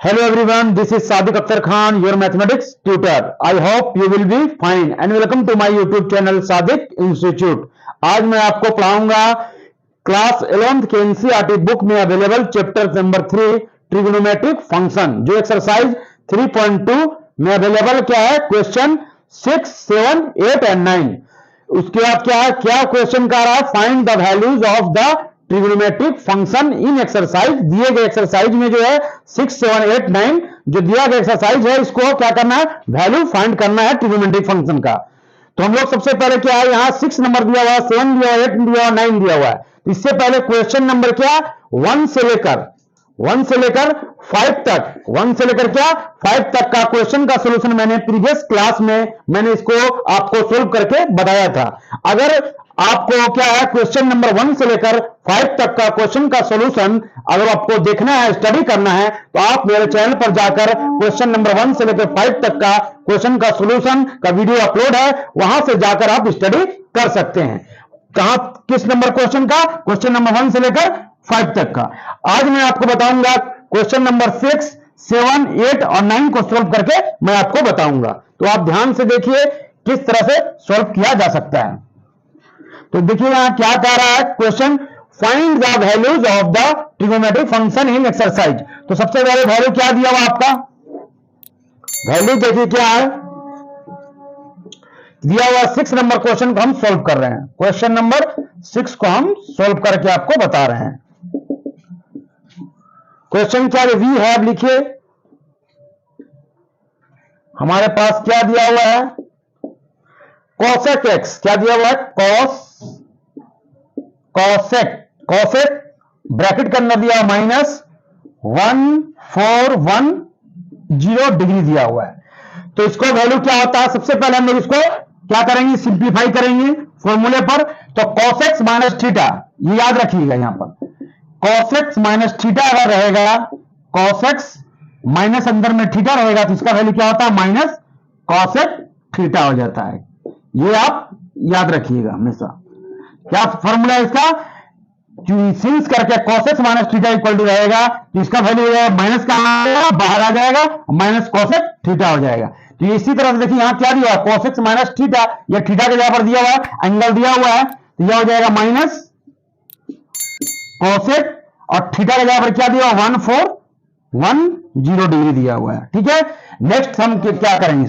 Hello everyone, this is Sadiq Akhtar Khan, your mathematics tutor. I hope you will be fine and welcome to my YouTube channel Sadiq Institute. आज मैं आपको पढ़ाऊंगा class 11th के NCERT book में available chapter number 3 trigonometric function, जो exercise 3.2 में available क्या है, क्वेश्चन 6, 7, 8 एंड 9। उसके बाद क्या है, क्या क्वेश्चन का रहा है, find the values of the trigonometric function in exercise. दिए गए एक्सरसाइज में जो है 6, 7, 8, 9 जो दिया गया एक्सरसाइज है, इसको क्या करना है, वैल्यू फाइंड करना है ट्रिग्नोमेट्रिक फंक्शन का। तो हम लोग सबसे पहले क्या है, यहाँ 6 नंबर दिया हुआ है, 7 दिया हुआ है, 8 दिया हुआ है, 9 दिया हुआ है। इससे पहले क्वेश्चन नंबर क्या, 1 से लेकर 5 तक, 1 से लेकर क्या 5 तक का क्वेश्चन का सॉल्यूशन मैंने प्रीवियस क्लास में मैंने इसको आपको सोल्व करके बताया था। अगर आपको क्या है, क्वेश्चन नंबर 1 से लेकर 5 तक का क्वेश्चन का सॉल्यूशन अगर आपको देखना है, स्टडी करना है, तो आप मेरे चैनल पर जाकर क्वेश्चन नंबर 1 से लेकर 5 तक का क्वेश्चन का सॉल्यूशन का वीडियो अपलोड है, वहां से जाकर आप स्टडी कर सकते हैं। कहां, किस नंबर क्वेश्चन का, क्वेश्चन नंबर 1 से लेकर 5 तक का। आज मैं आपको बताऊंगा क्वेश्चन नंबर 6, 7, 8 और 9 को सॉल्व करके मैं आपको बताऊंगा। तो आप ध्यान से देखिए किस तरह से सॉल्व किया जा सकता है। तो देखिए यहां क्या कह रहा है question, find the values of the trigonometric function in exercise. तो सबसे पहले वैल्यू क्या दिया हुआ आपका, वैल्यू देखिए क्या है दिया हुआ, 6 नंबर क्वेश्चन को हम सॉल्व कर रहे हैं। क्वेश्चन नंबर 6 को हम सॉल्व करके आपको बता रहे हैं। क्वेश्चन क्या है, वी हैव लिखिए, हमारे पास क्या दिया हुआ है, कॉसेक एक्स क्या दिया हुआ है, कॉसेक ब्रैकेट के अंदर दिया -1410 डिग्री दिया हुआ है। तो इसको वैल्यू क्या होता है, सबसे पहले हम लोग इसको क्या करेंगे, सिंप्लीफाई करेंगे फॉर्मूले पर। तो कॉसेक्स माइनस थीटा, ये याद रखिएगा, यहां पर कॉसेक्स माइनस थीटा अगर रहेगा, कॉसेक्स माइनस अंदर में थीटा रहेगा, तो इसका वैल्यू क्या होता है, माइनस कॉसेक थीटा हो जाता है। ये आप याद रखिएगा हमेशा। क्या फॉर्मूला है इसका, सिंस करके cosec x minus theta equal to रहेगा, तो इसका वैल्यू माइनस का बाहर आ जाएगा, माइनस कॉसेक थीटा हो जाएगा। तो इसी तरह से देखिए यहां क्या दिया हुआ है, कॉसेक्स माइनस थीटा, या थीटा के जगह पर दिया हुआ है एंगल दिया हुआ है, तो यह हो जाएगा माइनस कॉसेक, और थीटा के जगह पर क्या दिया हुआ, 1410 डिग्री दिया हुआ है। ठीक है, नेक्स्ट हम क्या करेंगे,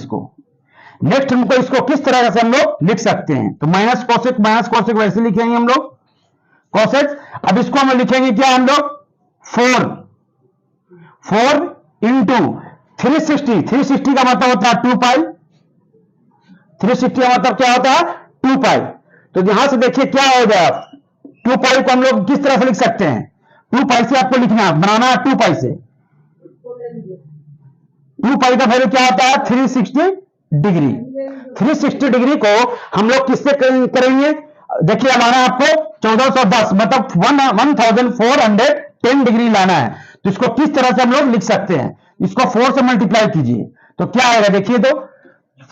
नेक्स्ट हमको इसको किस तरह से हम लोग लिख सकते हैं। तो माइनस कॉसेक वैसे लिखेंगे हम लोग कॉसेक। अब इसको हम लिखेंगे क्या, हम लोग 4 इंटू 360 का मतलब होता है 2 पाई, 360 का मतलब क्या होता है 2 पाई। तो यहां से देखिए क्या हो गया, 2 पाई को हम लोग किस तरह से लिख सकते हैं, 2 पाई से आपको लिखना बनाना है, 2 पाई से 2 पाई का वैल्यू क्या होता है 360 डिग्री। 360 डिग्री को हम लोग किससे करेंगे, देखिए हमारा आपको 1410 मतलब 1410 डिग्री लाना है। तो इसको किस तरह से हम लोग लिख सकते हैं, इसको 4 से मल्टीप्लाई कीजिए, तो क्या आएगा देखिए, तो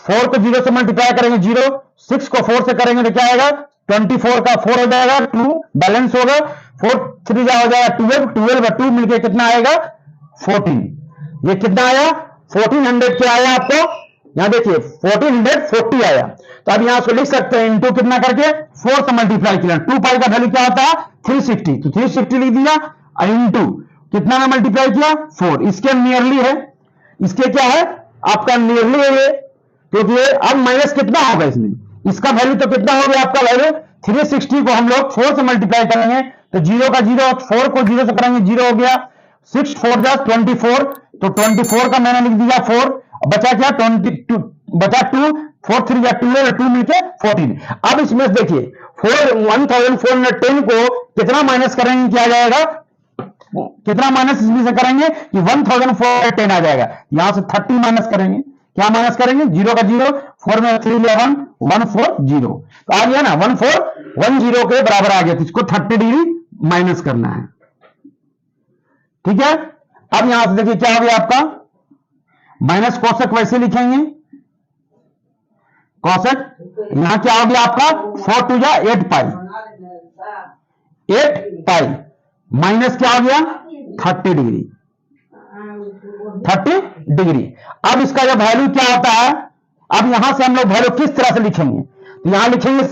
4 को 0 से मल्टीप्लाई करेंगे 0, 6 को 4 से करेंगे तो क्या आएगा, 24 का 4 हो जाएगा, 2 बैलेंस होगा, 4 3 हो जाएगा 12 और 2 मिलकर कितना आएगा 14। ये कितना आया 1400 क्या आया आपको, यहां देखिए 1440 आया। तो अब यहां से लिख सकते हैं इनटू कितना करके 4 से मल्टीप्लाई किया, 2 पाई का वैल्यू क्या होता है 360, तो 360 लिख दिया, इनटू कितना में मल्टीप्लाई किया 4, इसके नियरली है, इसके क्या है आपका नियरली है ये, क्योंकि अब माइनस कितना होगा इसमें, इसका वैल्यू तो कितना हो गया आपका वैल्यू 360 को हम लोग 4 से मल्टीप्लाई करेंगे, तो 0 का 0, 4 को 0 से करेंगे 0 हो गया, 6 4 24, तो 24 का मैंने लिख दिया 4, बचा क्या 22, बचा 2, 4 3 या 12 2 मिलके 14। अब इसमें देखिए 1410 को कितना माइनस करेंगे, क्या जाएगा, कितना माइनस इसमें से करेंगे कि 1410 आ जाएगा, यहां से 30 माइनस करेंगे, क्या माइनस करेंगे 0 का 0, 4 में 3 11 140, तो आ गया ना 1410 के बराबर आ गया, तो इसको 30 डिग्री माइनस करना है। ठीक है, अब यहां से देखिए क्या हो गया आपका, माइनस कॉसेक वैसे लिखेंगे, कॉसेक यहां क्या हो गया आपका 4 2 जा 8 पाई माइनस क्या हो गया 30 डिग्री, 30 डिग्री। अब इसका जो वैल्यू क्या होता है, अब यहां से हम लोग वैल्यू किस तरह से लिखेंगे, तो यहां लिखेंगे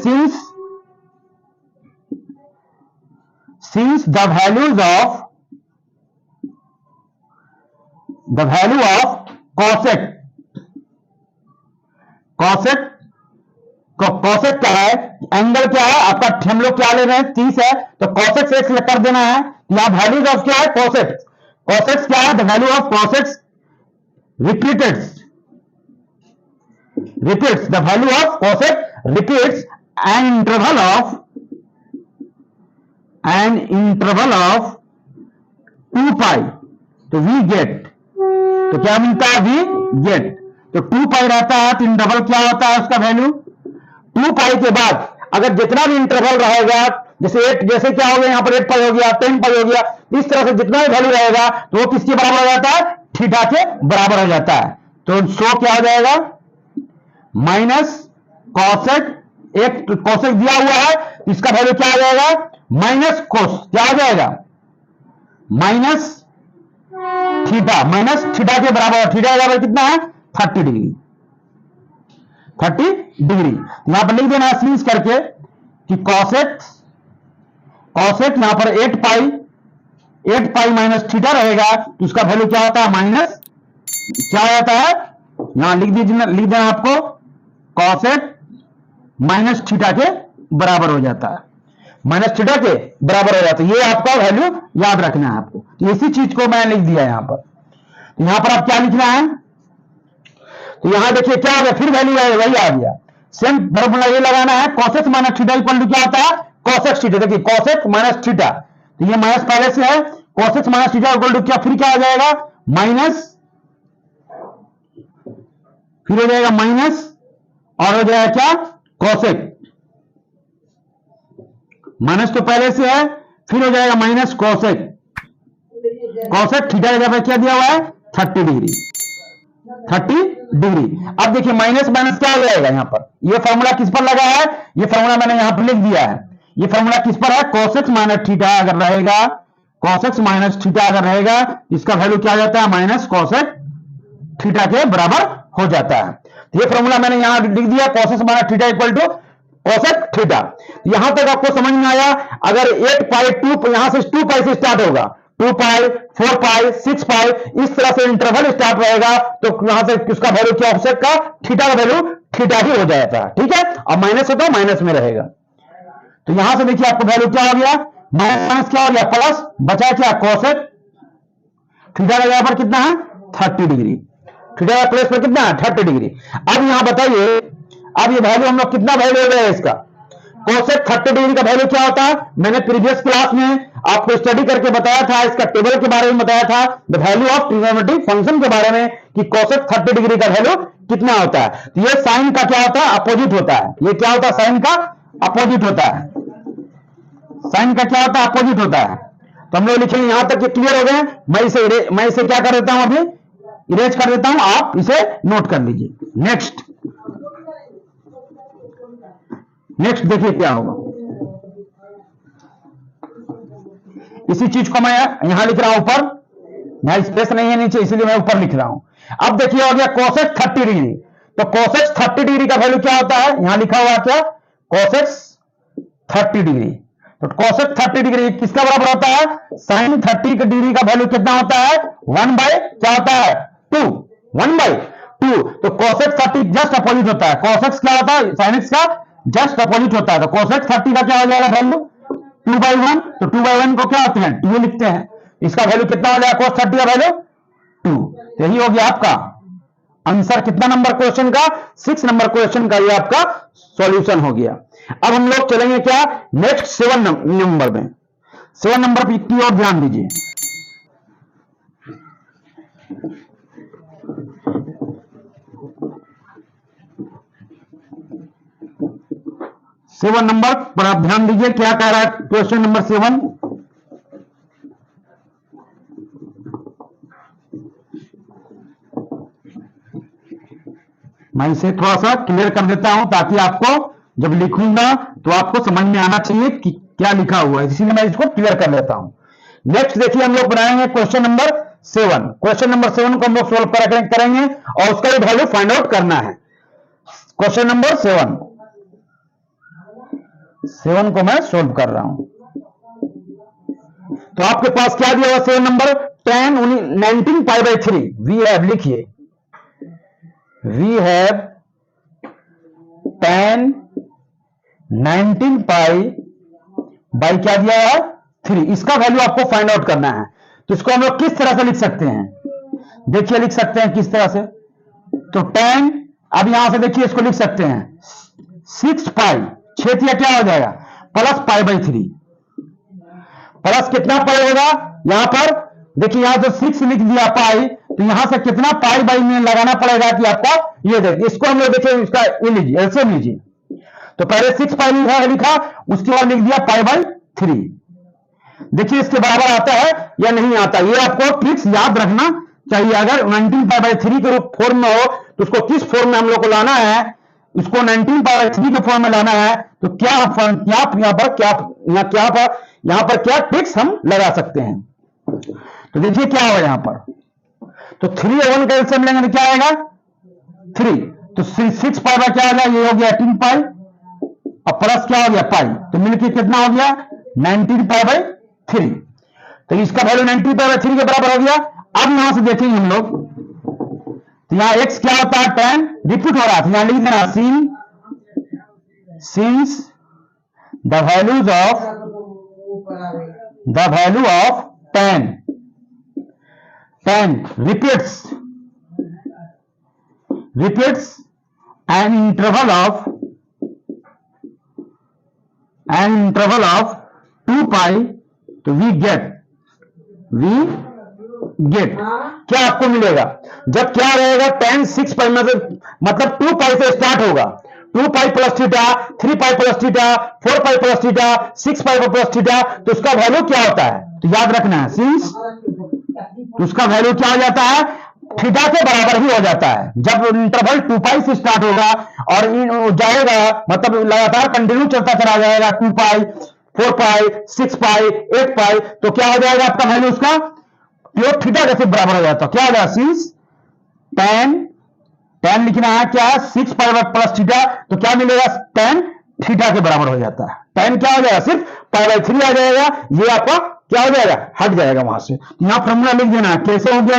since the value of cosec क्या है, एंगल क्या है आपका, हम लोग क्या ले रहे हैं 30 है, तो कॉसेक से सिलेक्ट कर देना है। यहां वैल्यूज ऑफ क्या है, कॉसेक क्या है, the value of cosec repeats the value of cosec repeats an interval of 2 pi, तो we get, तो क्या मिलता है, we get, तो 2 pi रहता है, तो इंटरवल क्या होता है उसका वैल्यू 2 pi के बाद अगर जितना भी इंटरवल रहेगा, जैसे 8, जैसे क्या हो गया यहाँ पर 8 पाई हो गया, 10 पाई हो गया, इस तरह से जितना भी वैल्यू रहेगा तो वो किसके बराबर हो जाता है, थीटा के बराबर हो जाता है। तो सो क्या हो जाएगा, माइनस कॉसेक, एक कॉसेक दिया हुआ है, इसका वैल्यू क्या आ जाएगा, माइनस कोस, क्या आ जाएगा, माइनस थीटा के बराबर, थीटा के बराबर कितना है 30 डिग्री। यहां पर लिख देना है सीन्स करके कि कॉसेक यहां पर 8 पाई माइनस थीटा रहेगा, तो उसका वैल्यू क्या होता है, माइनस क्या होता है, यहां लिख देना आपको कॉसेक माइनस थीटा के बराबर हो जाता है, ये आपका वैल्यू याद रखना है आपको। तो इसी चीज को मैं लिख दिया यहां पर। तो यहां पर आप क्या लिखना है, तो यहां देखिए क्या आ गया, फिर वैल्यू वही आ गया, सेम फॉर्मूला ये लगाना है, cosec minus theta equal to क्या होता है, कॉसेक थीटा। देखिए कॉसेक माइनस थीटा, तो ये माइनस पहले से है, cosec minus theta equal to क्या, फिर क्या आ जाएगा, माइनस, फिर हो जाएगा माइनस, और हो जाएगा क्या, कॉसेक, माइनस तो पहले से है, फिर हो जाएगा माइनस कॉसेक थीटा की जगह क्या दिया हुआ है 30 डिग्री। अब देखिए माइनस माइनस क्या हो जाएगा, यहां पर ये फॉर्मूला किस पर लगा है, ये फॉर्मूला मैंने यहां पर लिख दिया है, ये फॉर्मूला किस पर है, कॉसेक माइनस थीटा अगर रहेगा, इसका वैल्यू क्या आ जाता है, माइनस कॉसेक थीटा के बराबर हो जाता है। ये फॉर्मूला मैंने यहां लिख दिया, cosec minus theta equal to cosec theta. यहां तक आपको समझ में आया। अगर 8 पाई 2, यहां से 2 पाई से स्टार्ट होगा, 2 पाई 4 पाई 6 पाई, इस तरह से इंटरवल स्टार्ट रहेगा, तो यहां से उसका वैल्यू क्या, ऑफसेट का थीटा का वैल्यू थीटा ही हो जाता है, ठीक है। अब माइनस है तो माइनस में रहेगा, तो यहां से देखिए आपको वैल्यू क्या हो गया, माइनस क्या हो गया, प्लस बचा क्या, कॉसेक थीटा का यहाँ पर कितना है 30 डिग्री, थीटा का प्लेस पर कितना है 30 डिग्री। अब यहां बताइए, अब ये वैल्यू हम लोग कितना वैल्यू हो गया इसका, कोसेक 30 डिग्री का वैल्यू क्या होता है, मैंने प्रीवियस क्लास में आपको स्टडी करके बताया था, इसका टेबल के बारे में बताया था, the value of trigonometric function के बारे में, कि कोसेक 30 डिग्री का वैल्यू कितना होता है। तो ये साइन का क्या होता है, अपोजिट होता है, ये क्या होता है, साइन का अपोजिट होता है, अपोजिट होता है। तो हम लोग लिखेंगे, यहां तक ये क्लियर हो गए। मैं इसे क्या कर देता हूं, अभी इरेज कर देता हूं, आप इसे नोट कर लीजिए। नेक्स्ट देखिए क्या होगा, इसी चीज को मैं यहां लिख रहा हूं ऊपर, यहां स्पेस नहीं है नीचे, इसीलिए मैं ऊपर लिख रहा हूं। अब देखिए हो गया कोसेक 30 डिग्री, तो कोसेक 30 डिग्री का वैल्यू क्या होता है, यहां लिखा हुआ क्या, कोसेक 30 डिग्री। तो कोसेक 30 डिग्री किसका बराबर होता है, साइन 30 डिग्री का वैल्यू कितना होता है, 1/2। तो कोसेक 30 जस्ट अपोजिट होता है, कोसेक क्या होता है, साइन एक्स का जस्ट अपोजिट होता है। तो कोसेक 30 का क्या हो जाएगा वैल्यू 2/1, तो 2/1 को क्या होते हैं 2 लिखते हैं, इसका वैल्यू कितना हो जाएगा, कोस 30 का वैल्यू 2। यही हो गया आपका आंसर, कितना नंबर क्वेश्चन का, 6 नंबर क्वेश्चन का ये आपका सॉल्यूशन हो गया। अब हम लोग चलेंगे क्या, नेक्स्ट 7 नंबर में, 7 नंबर की ओर ध्यान दीजिए। सेवन नंबर पर आप ध्यान दीजिए, क्या कह रहा है क्वेश्चन नंबर 7। मैं इसे थोड़ा सा क्लियर कर देता हूं, ताकि आपको जब लिखूंगा तो आपको समझ में आना चाहिए कि क्या लिखा हुआ है, इसीलिए मैं इसको क्लियर कर लेता हूं। नेक्स्ट देखिए हम लोग बनाएंगे क्वेश्चन नंबर 7। क्वेश्चन नंबर 7 को हम लोग सोल्व करेंगे और उसका भी वैल्यू फाइंड आउट करना है। क्वेश्चन नंबर 7 को मैं सोल्व कर रहा हूं। तो आपके पास क्या दिया हुआ 7 number 10 19 pi by 3। We have, लिखिए वी हैव 10 19 पाई बाई क्या दिया है 3। इसका वैल्यू आपको फाइंड आउट करना है। तो इसको हम लोग किस तरह से लिख सकते हैं, देखिए लिख सकते हैं किस तरह से। तो 10, अब यहां से देखिए इसको लिख सकते हैं 6 पाई, 6 क्या हो जाएगा प्लस पाई बाई 3, प्लस कितना पाई होगा यहां पर देखिए, यहां से 6 लिख दिया पाई, तो यहां से कितना पाई बाई में लगाना पड़ेगा कि आपको ये देखिए, इसको हम लोग देखिए इसका ये लीजिए एलसीएम लीजिए। तो पहले 6 पाई लिखा, उसके बाद लिख दिया पाई बाई 3। देखिए इसके बराबर आता है या नहीं आता, ये आपको ट्रिक्स याद रखना चाहिए। अगर 19 पाई बाई 3 के रूप फॉर्म में हो तो उसको किस फॉर्म में हम लोग को लाना है, उसको 19 पाई बाई 3 के फॉर्म में लाना है, तो क्या यहां पर क्या ट्रिक्स हम लगा सकते हैं। तो देखिए क्या होगा यहां पर, तो 3 और 1 का एलसीएम लेंगे तो क्या आएगा 3। तो 6 पाई बाई क्या हो गया, ये हो गया 18 पाई और प्लस क्या हो गया पाई, तो मिलकर कितना हो गया 19 पाई बाई 3। तो इसका वैल्यू 19 पाई बाई 3 के बराबर हो गया। अब यहां से देखेंगे हम लोग, तो यहां x क्या होता है 10 रिपीट हो रहा था, यहां लिख देना since the value of 10 repeats an interval of 2 pi, तो we get क्या आपको मिलेगा जब क्या रहेगा 10 6 पाई मतलब 2 पाई से स्टार्ट होगा, 2 pi plus theta, 3 pi plus theta, 4 pi plus theta, 6 pi plus theta, तो उसका वैल्यू क्या होता है, तो याद रखना है सिंस, उसका वैल्यू क्या हो जाता है थीटा के बराबर ही हो जाता है। जब इंटरवल 2 पाई से स्टार्ट होगा और जाएगा मतलब लगातार कंटिन्यू चलता चला जाएगा 2 पाई 4 पाई 6 पाई 8 पाई, तो क्या हो जाएगा आपका वैल्यू उसका प्योर थीटा के बराबर हो जाता है। क्या हो जाएगा सिंस 10 लिखना है क्या 6 पाई प्लस थीटा, तो क्या मिलेगा 10 थीटा के बराबर हो जाता है। 10 क्या हो जाएगा सिर्फ पाई बाई 3 आ जाएगा, ये आपका क्या हो जाएगा हट जाएगा वहां से। यहां फॉर्मूला लिख देना है कैसे हो गया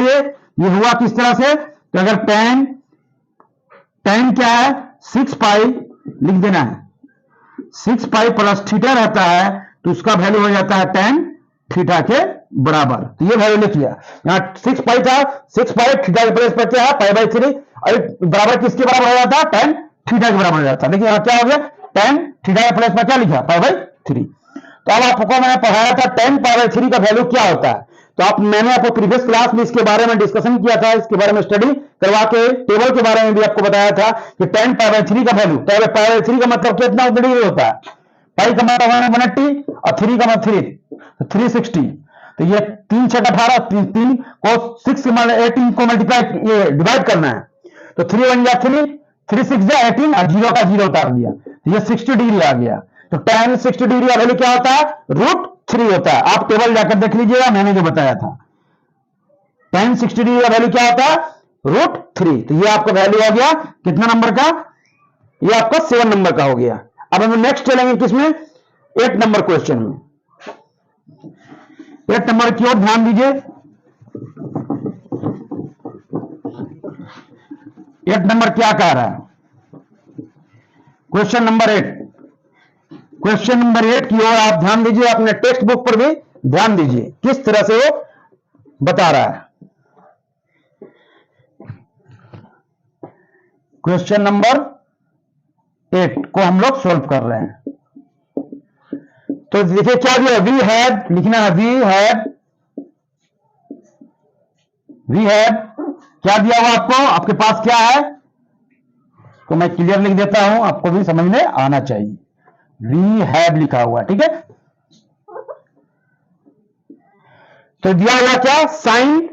ये हुआ किस तरह से, तो अगर 10 क्या है 6 पाई लिख देना है, 6 पाई प्लस थीटा रहता है, तो उसका वैल्यू हो जाता है 10 थीटा के बराबर। तो ये वैल्यू लिख लिया, यहां 6 पाई था, 6 पाई थीटा के प्लेस पर क्या है पाई बाई 3 और बराबर किसके बराबर हो जाता है 10 थीटा के बराबर हो जाता है। देखिए यहां क्या हो गया 10 थीटा के प्लेस पर क्या लिखा पाई बाई 3। तो अब आपको मैंने पढ़ाया था 10 पाई बाई 3 का वैल्यू क्या होता है, तो मैंने आपको प्रीवियस क्लास में इसके बारे में डिस्कशन किया था, इसके बारे में स्टडी करवा के टेबल के बारे में भी आपको बताया था कि 10 पाई बाई 3 का वैल्यू, पाई बाई 3 का मतलब कितना डिग्री होता है, पाई का मतलब 180 और 3 का मतलब 360। तो ये 3 6 18 3 को 6 18 को मल्टीप्लाई ये डिवाइड करना है, तो 3 1 जा 3 3 6 जा 18 और 0 का 0 उतार दिया, तो ये 60 डिग्री आ गया। तो tan 60 डिग्री का वैल्यू क्या होता है √3 होता है। आप टेबल जाकर देख लीजिएगा, मैंने जो बताया था tan 60 डिग्री का वैल्यू क्या होता है √3। तो ये आपका वैल्यू हो गया कितना नंबर का, ये आपका 7 नंबर का हो गया। अब हम नेक्स्ट चलेंगे किसमें 8 नंबर क्वेश्चन में। 8 नंबर की ओर ध्यान दीजिए। 8 नंबर क्या कह रहा है, क्वेश्चन नंबर 8 की ओर आप ध्यान दीजिए, अपने टेक्स्ट बुक पर भी ध्यान दीजिए किस तरह से वो बता रहा है। क्वेश्चन नंबर 8 को हम लोग सोल्व कर रहे हैं। तो देखिए क्या दिया, वी हैड लिखना है, वी हैड क्या दिया हुआ आपको, आपके पास क्या है, तो मैं क्लियर लिख देता हूं, आपको भी समझ में आना चाहिए। वी हैव लिखा हुआ, ठीक है। तो दिया हुआ क्या साइन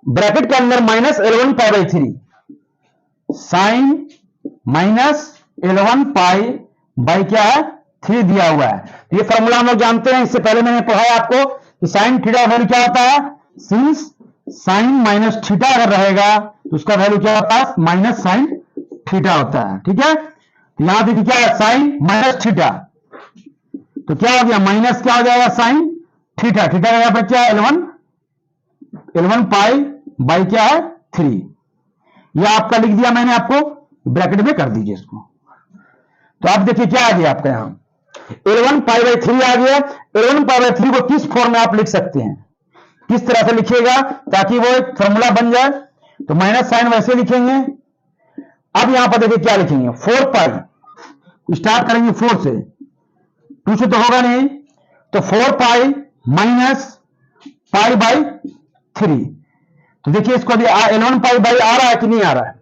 ब्रैकेट के अंदर -11 pi by 3, sine -11 pi by क्या है 3 दिया हुआ है। ये फॉर्मूला हम लोग जानते हैं, इससे पहले मैंने पढ़ाया आपको कि साइन थीटा वैल्यू क्या होता है सिंस साइन माइनस थीटा अगर रहेगा तो उसका वैल्यू क्या होता है, माइनस साइन थीटा होता है। ठीक है, तो यहां देखिए क्या है, साइन माइनस थीटा, तो क्या हो गया, माइनस क्या हो जाएगा, साइन थीटा, थीटा का यहां पर क्या है 11 पाई बाई क्या है 3, यह आपका लिख दिया मैंने, आपको ब्रैकेट में कर दीजिए इसको। तो आप देखिए क्या आ गया आपका, यहां 11 पाई बाई 3 आ गया। 11 पाई बाई 3 को किस फॉर्म में आप लिख सकते हैं, किस तरह से लिखिएगा ताकि वो एक फॉर्मूला बन जाए, तो माइनस साइन वैसे लिखेंगे। अब यहां पर देखिए क्या लिखेंगे, 4 पाई, स्टार्ट करेंगे 4 से, 2 से तो होगा नहीं, तो 4 पाई माइनस पाई बाई 3। तो देखिए इसको भी 11 पाई बाई आ रहा है कि नहीं आ रहा है,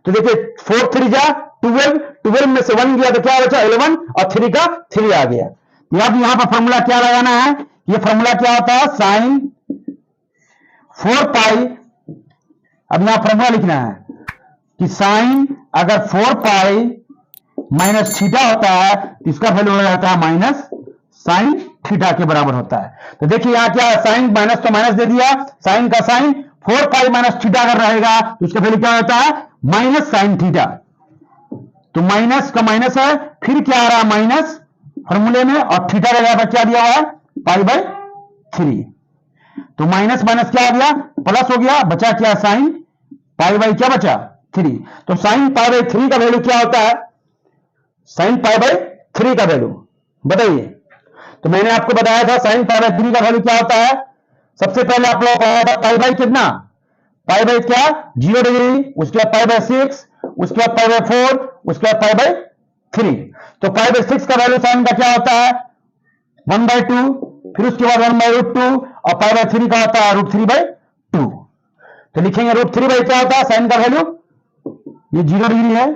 तो देखिए 4 3 जा 12, 12 में से 1 गया तो क्या बचा 11 और 3 का 3 आ गया। अब यहां पर फॉर्मूला क्या लगाना है, ये फॉर्मूला क्या होता है, साइन 4 पाई, अब यहां फॉर्मूला लिखना है कि साइन अगर 4 पाई माइनस थीटा होता है तो इसका वैल्यू हो जाता है माइनस साइन थीटा के बराबर होता है। तो देखिए यहां क्या है, साइन माइनस तो माइनस दे दिया, साइन का साइन 4 पाई माइनस थीटा अगर रहेगा तो उसका वैल्यू क्या होता है, माइनस साइन थीटा। तो माइनस का माइनस है, फिर क्या आ रहा है माइनस फॉर्मूले में, और थीटा का यहां पर क्या दिया हुआ है, पाई बाई 3। तो माइनस माइनस क्या हो गया, प्लस हो गया, बचा क्या साइन पाई बाई क्या बचा 3। तो साइन पाई बाई 3 का वैल्यू क्या होता है, साइन पाई बाई 3 का वैल्यू बताइए। तो मैंने आपको बताया था साइन पाई बाई 3 का वैल्यू क्या होता है, सबसे पहले आप लोगों को पता था पाई बाई कितना, पाई बाई क्या 0 डिग्री, उसके बाद पाई बाई 6, उसके बाद पाई बाई 4, उसके बाद पाई बाई 3। तो पाई बाई 6 का वैल्यू साइन का क्या होता है 1/2, फिर उसके बाद 1/√2, और पाई बाई 3 का होता है √3/2। तो लिखेंगे √3 क्या होता है साइन का वैल्यू, ये 0 डिग्री है,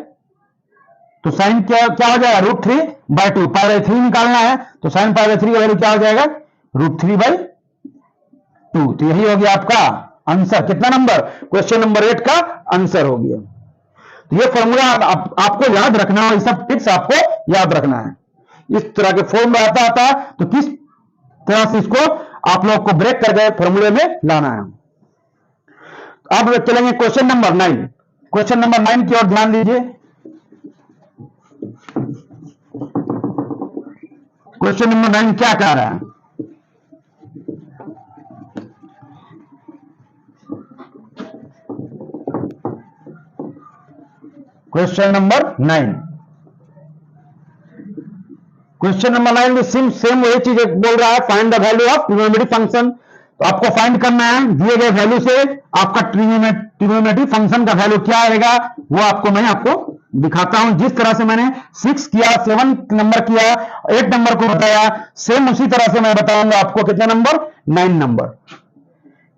तो साइन क्या क्या हो जाएगा √3/2, पाई बाई 3 निकालना है, तो साइन पाई बाई 3 का वैल्यू क्या हो जाएगा √3/2। तो यही हो गया आपका आंसर, कितना नंबर, क्वेश्चन नंबर 8 का आंसर हो गया। तो ये फॉर्मूला आपको याद रखना है, ये सब टिप्स आपको याद रखना है। इस तरह के फॉर्म में आता तो किस तरह से इसको आप लोग को ब्रेक करके फॉर्मूले में लाना है। अब चलेंगे क्वेश्चन नंबर 9, क्वेश्चन नंबर 9 की ओर ध्यान दीजिए। क्वेश्चन नंबर 9 क्या कह रहा है, क्वेश्चन नंबर 9, क्वेश्चन नंबर 9 में सेम वही चीज बोल रहा है, find the value of trigonometry function. तो आपको फाइंड करना है, दिए गए वैल्यू से आपका ट्रिग्नोमेट्री फंक्शन का वैल्यू क्या आएगा, वो आपको मैं आपको दिखाता हूं। जिस तरह से मैंने 6 किया, 7 नंबर किया, 8 नंबर को बताया, सेम उसी तरह से मैं बताऊंगा आपको कितने नंबर, 9 नंबर।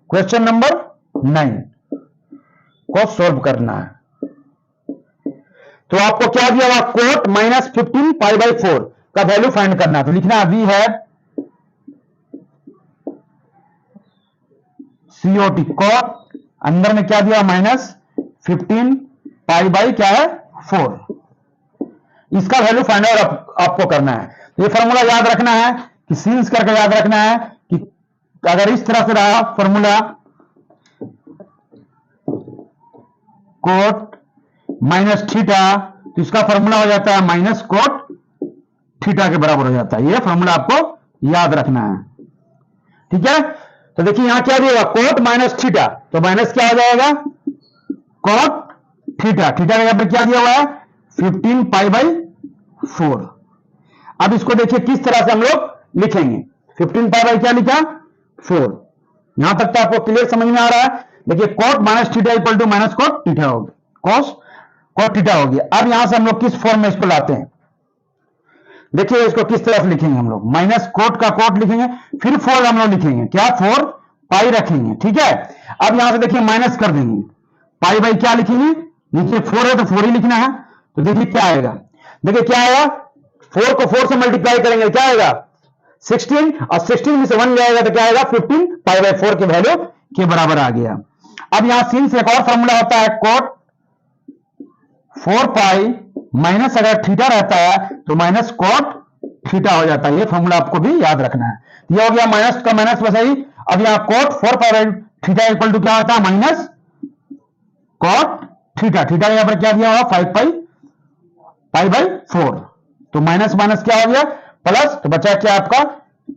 क्वेश्चन नंबर 9 को सॉल्व करना है। तो आपको क्या दिया हुआ, कोट माइनस 15 पाई बाई 4 का वैल्यू फाइंड करना है। तो लिखना है वी हैव COT, कोट अंदर में क्या दिया माइनस 15 पाई बाई क्या है 4, इसका वैल्यू फाइंड आउट आपको करना है। तो ये फॉर्मूला याद रखना है कि सीन्स करके याद रखना है कि अगर इस तरह से रहा फॉर्मूला, कोट माइनस थीटा, तो इसका फॉर्मूला हो जाता है माइनस कोट थीटा के बराबर हो जाता है। ये फॉर्मूला आपको याद रखना है, ठीक है। तो देखिए यहां क्या दिएगा, कोट माइनस थीटा, तो माइनस क्या हो जाएगा कोट थीटा, थीटा का यहां पर क्या दिया हुआ है 15 पाई बाई 4। अब इसको देखिए किस तरह से हम लोग लिखेंगे, 15 पाई बाई क्या लिखा 4, यहां तक तो आपको क्लियर समझ में आ रहा है। देखिए cot minus theta equal to minus cot theta हो गया, कॉस कोट थीटा हो गया। अब यहां से हम लोग किस फॉर्म में इसको लाते हैं, देखिए इसको किस तरह से लिखेंगे हम लोग, माइनस कोट का कोट लिखेंगे, फिर 4 हम लोग लिखेंगे, क्या 4 पाई रखेंगे, ठीक है। अब यहां से देखिए माइनस कर देंगे, पाई बाई क्या लिखेंगे, नीचे 4 है तो 4 ही लिखना है। तो देखिए क्या आएगा, देखिए क्या आएगा, 4 को 4 से मल्टीप्लाई करेंगे क्या आएगा 16, और 16 में से 1 जाएगा तो क्या आएगा 15 पाई बाई 4 के वैल्यू के बराबर आ गया। अब यहां सीन से एक और फॉर्मूला होता है, कोट 4 पाई माइनस अगर थीटा रहता है तो माइनस कोट थीटा हो जाता है। ये फॉर्मूला आपको भी याद रखना है। ये हो गया माइनस का माइनस बस ही। अब यहां cot 4 pi by theta equal to क्या होता है माइनस कॉट थीटा, थीटा यहां पर क्या दिया हुआ 5 पाई बाई 4, तो माइनस माइनस क्या हो गया प्लस, तो बचा क्या आपका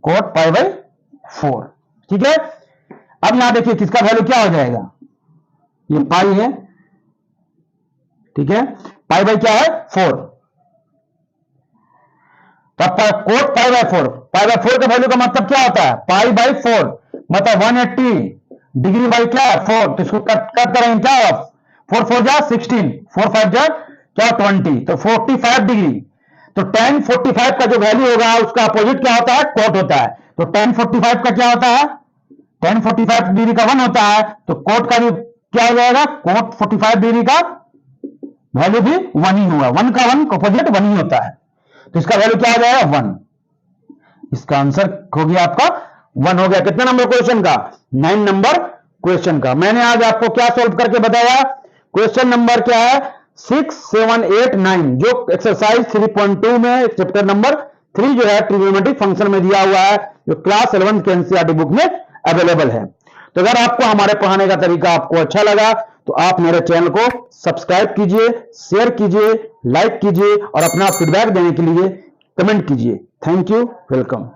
कॉट पाई बाई 4। ठीक है, अब यहां देखिए किसका वैल्यू क्या हो जाएगा, ये पाई है, ठीक है, पाई बाई क्या है 4, तब coat pi by 4, pi by 4 का वैल्यू का मतलब क्या होता है पाई बाई 4, मतलब 180 डिग्री बाई क्या है 4, तो इसको कट करेंगे क्या होगा 4 4 जा 16, 4 5 जा क्या 20, तो 45 डिग्री, तो tan 45 का जो वैल्यू होगा उसका अपोजिट क्या होता है कोट होता है, तो tan 45 का क्या होता है tan 45 डिग्री का 1 होता है, तो कोट का भी क्या हो जाएगा कोट 45 डिग्री का वैल्यू भी 1 ही होगा, 1 का 1 अपोजिट 1 ही होता है, तो इसका वैल्यू क्या हो जाएगा 1, इसका आंसर हो गया आपका 1 हो गया। कितने नंबर क्वेश्चन का 9 नंबर क्वेश्चन का। मैंने आज आपको क्या सोल्व करके बताया, क्वेश्चन नंबर क्या है 6 7 8 9, जो एक्सरसाइज 3.2 में चैप्टर नंबर 3 जो है ट्रिग्नोमेट्रिक फंक्शन में दिया हुआ है, जो क्लास 11 के एनसीईआरटी बुक में अवेलेबल है। तो अगर आपको हमारे पढ़ाने का तरीका आपको अच्छा लगा तो आप मेरे चैनल को सब्सक्राइब कीजिए, शेयर कीजिए, लाइक कीजिए और अपना फीडबैक देने के लिए कमेंट कीजिए। Thank you, welcome.